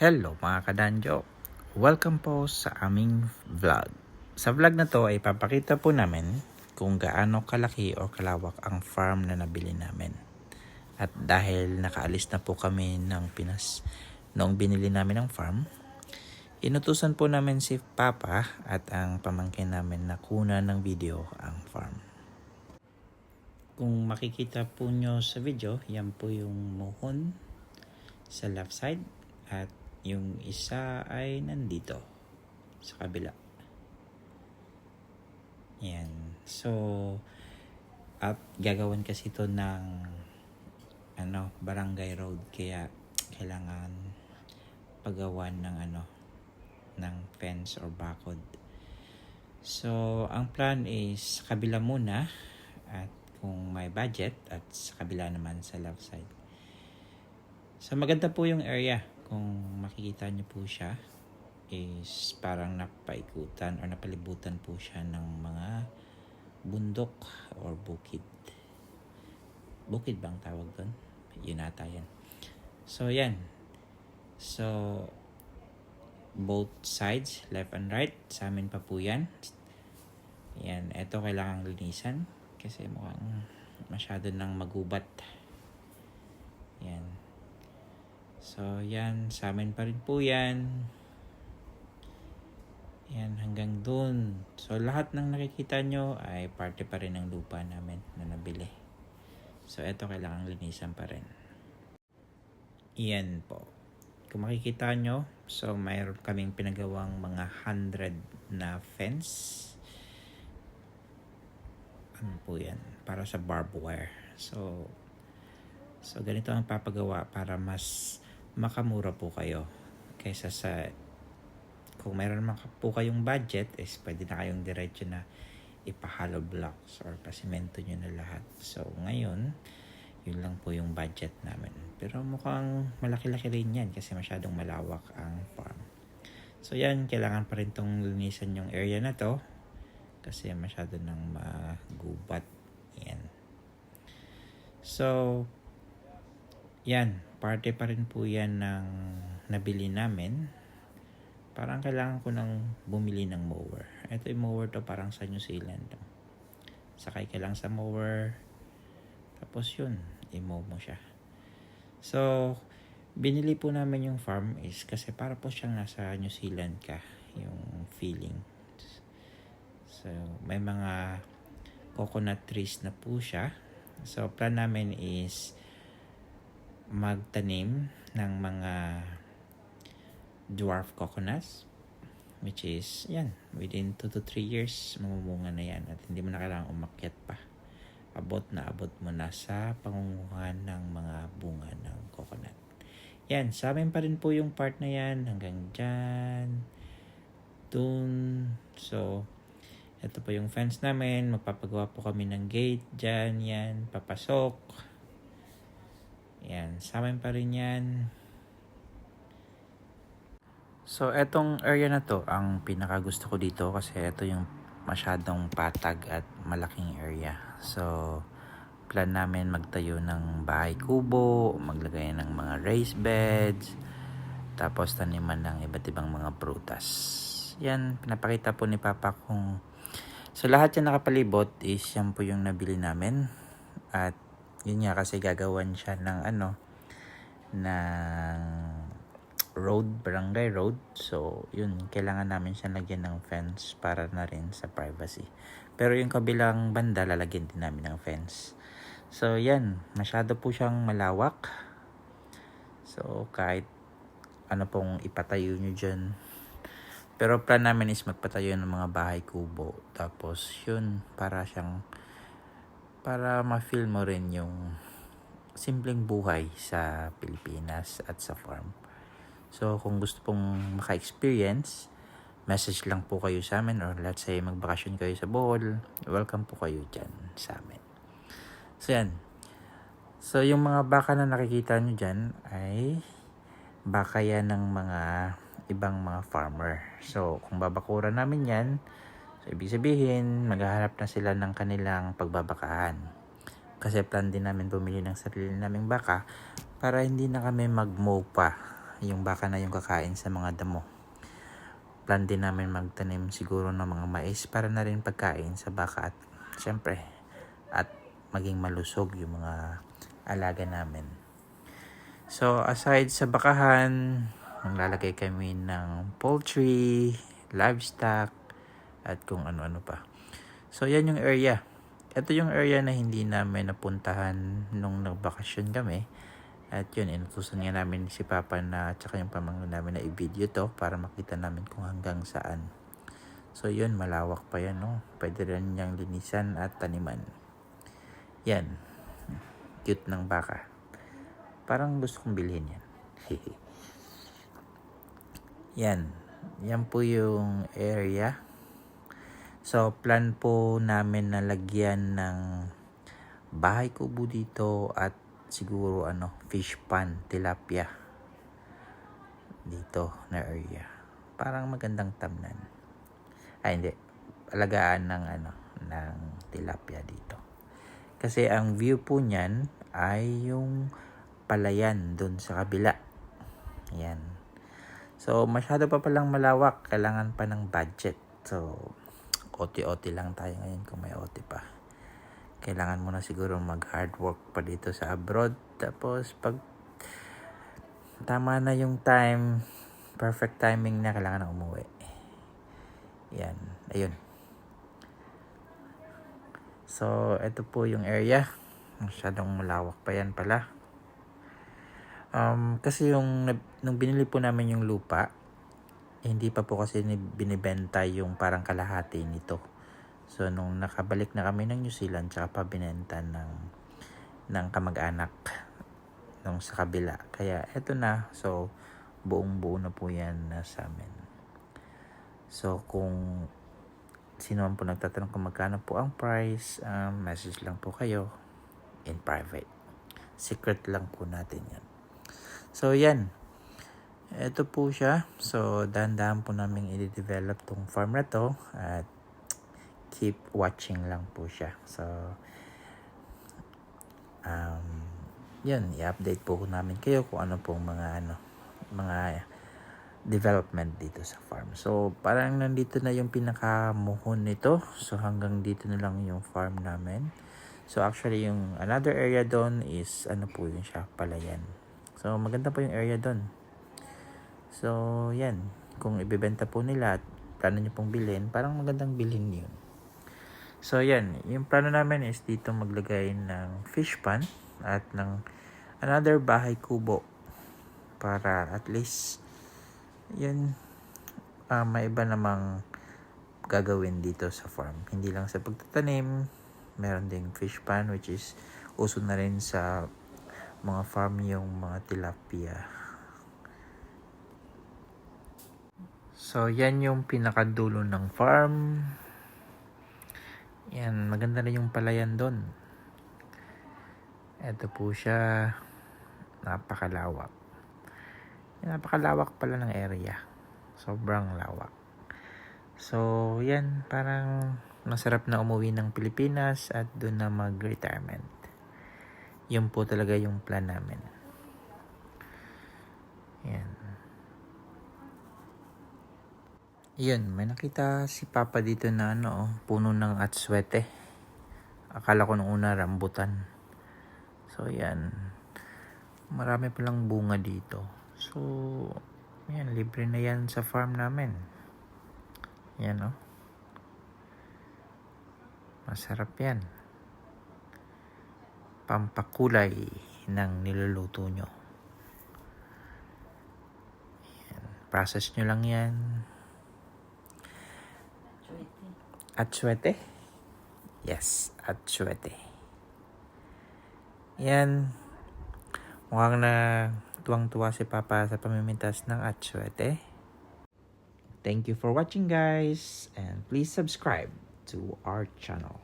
Hello mga kadanjo! Welcome po sa aming vlog. Sa vlog na to ay papakita po namin kung gaano kalaki o kalawak ang farm na nabili namin. At dahil nakaalis na po kami ng Pinas noong binili namin ang farm, inutusan po namin si Papa at ang pamangkin namin na kuna ng video ang farm. Kung makikita po nyo sa video, yan po yung muhon sa left side at yung isa ay nandito sa kabila. Yan. So, at gagawin kasi ito ng barangay road, kaya kailangan paggawan ng fence or bakod. So, ang plan is sa kabila muna at kung may budget at sa kabila naman sa left side. So, maganda po yung area. Kung makikita niyo po siya, is parang napaikutan o napalibutan po siya ng mga bundok or bukid. Bukid bang tawag doon? Yun ata yan. So, yan. So, both sides, left and right, sa amin pa po yan. Yan. Ito kailangang linisan kasi mukhang masyado nang magubat. Yan. So, yan. Sa amin pa rin po yan. Yan, hanggang dun. So, lahat ng nakikita nyo ay parte pa rin ng lupa namin na nabili. So, eto kailangang linisan pa rin. Yan po. Kung makikita nyo, so, mayroon kaming pinagawang mga 100 na fence. Ano po yan? Para sa barbed wire. So ganito ang papagawa para mas makamura po kayo kaysa sa kung mayroon naman po kayong budget is pwede na kayong diretso na ipa-hollow blocks or pasimento nyo na lahat. So ngayon yun lang po yung budget namin, pero mukhang malaki-laki rin yan kasi masyadong malawak ang farm. So yan, kailangan pa rin tong linisan yung area na to kasi masyado nang magubat. Yan. So yan, parte pa rin po yan ng nabili namin. Parang kailangan ko nang bumili ng mower. Ito yung mower to, parang sa New Zealand. Sakay ka lang sa mower. Tapos yun, i-mow mo siya. So, binili po namin yung farm is kasi para po siyang nasa New Zealand ka. Yung feeling. So, may mga coconut trees na po siya. So, plan namin is magtanim ng mga dwarf coconuts, which is yan, within 2 to 3 years mamumunga na yan at hindi mo na kailangang umakyat pa. Abot mo na sa pangunguhan ng mga bunga ng coconut. Yan, sa amin pa rin po yung part na yan hanggang dyan, dun. So, ito po yung fence namin. Magpapagawa po kami ng gate dyan, yan, papasok. Yan, sa amin pa rin yan. So, etong area na to, ang pinaka gusto ko dito kasi ito yung masyadong patag at malaking area. So, plan namin magtayo ng bahay kubo, maglagay ng mga raised beds, tapos taniman ng iba't ibang mga prutas. Yan, pinapakita po ni Papa kung so lahat yan nakapalibot is yan po yung nabili namin. At yun nga kasi gagawan siya ng ng road, barangay road. So yun, kailangan namin siya lagyan ng fence para na rin sa privacy. Pero yung kabilang banda lalagyan din namin ng fence. So yan, masyado po siyang malawak. So kahit ano pong ipatayo nyo dyan. Pero plan namin is magpatayo ng mga bahay kubo. Tapos yun, para ma-feel mo rin yung simpleng buhay sa Pilipinas at sa farm. So kung gusto pong maka-experience, message lang po kayo sa amin, or let's say magbakasyon kayo sa Bohol, welcome po kayo dyan sa amin. So yan. So yung mga baka na nakikita nyo dyan ay baka yan ng mga ibang mga farmer. So kung babakuran namin yan, so ibig sabihin maghahanap na sila ng kanilang pagbabakahan. Kasi plan din namin bumili ng sarili naming baka para hindi na kami mag-mow pa. yung baka na yung kakain sa mga damo. Plan din namin magtanim siguro ng mga mais para na rin pagkain sa baka at syempre at maging malusog yung mga alaga namin. So aside sa bakahan, maglalagay kami ng poultry, livestock, at kung ano-ano pa. So yan yung area. Ito yung area na hindi namin napuntahan nung nagbakasyon kami. At yun, inutusan nga namin si Papa na tsaka yung pamangkin namin na i-video to para makita namin kung hanggang saan. So yun, malawak pa yan, no? Pwede rin niyang linisan at taniman. Yan. Cute ng baka. Parang gusto kong bilhin yan. Yan. Yan po yung area. So plan po namin na lagyan ng bahay kubo dito at siguro fish pan, tilapia dito na area. Parang magandang tamnan. Ay hindi, alagaan ng tilapia dito. Kasi ang view po niyan ay yung palayan doon sa kabila. Yan. So masyado pa palang malawak, kailangan pa ng budget. So OT-OT lang tayo ngayon kung may OT pa. Kailangan mo na siguro mag-hard work pa dito sa abroad. Tapos, pag tama na yung time, perfect timing na, kailangan na umuwi. Yan. Ayun. So, ito po yung area. Masyadong malawak pa yan pala. Kasi nung binili po namin yung lupa, hindi pa po kasi binibenta yung parang kalahati nito. So, nung nakabalik na kami ng New Zealand, tsaka pa binenta ng kamag-anak nung sa kabila. Kaya, eto na. So, buong-buo na po yan sa amin. So, kung sino man po nagtatanong kung magkano po ang price, message lang po kayo in private. Secret lang po natin yan. So, yan. Ito po siya. So, dahan-dahan po namin i-develop tong farm na to. At keep watching lang po siya. So, yun, i-update po namin kayo kung ano pong mga development dito sa farm. So, parang nandito na yung pinakamuhon nito. So, hanggang dito na lang yung farm namin. So, actually, yung another area doon is, po yun siya, palayan. So, maganda po yung area doon. So, yan. Kung ibibenta po nila at plano nyo pong bilhin, parang magandang bilhin yun. So, yan. Yung plano namin is dito maglagay ng fish pan at ng another bahay kubo para at least yun, may iba namang gagawin dito sa farm. Hindi lang sa pagtatanim, meron ding fish pan which is uso na rin sa mga farm yung mga tilapia. So, yan yung pinakadulo ng farm. Yan, maganda na yung palayan doon. Ito po siya. Napakalawak. Napakalawak pala ng area. Sobrang lawak. So, yan. Parang masarap na umuwi ng Pilipinas at doon na mag-retirement. Yun po talaga yung plan namin. Yan. Yun, may nakita si Papa dito na puno ng atswete. Akala ko nung una rambutan. So, yan. Marami palang bunga dito. So, yan, libre na yan sa farm namin. Yan, masarap yan. Pampakulay ng niluluto nyo. Yan. Process nyo lang yan. Atswete? Yes, atswete. Yan. Mukhang na tuwang-tuwa si Papa sa pamimintas ng atswete. Thank you for watching, guys. And please subscribe to our channel.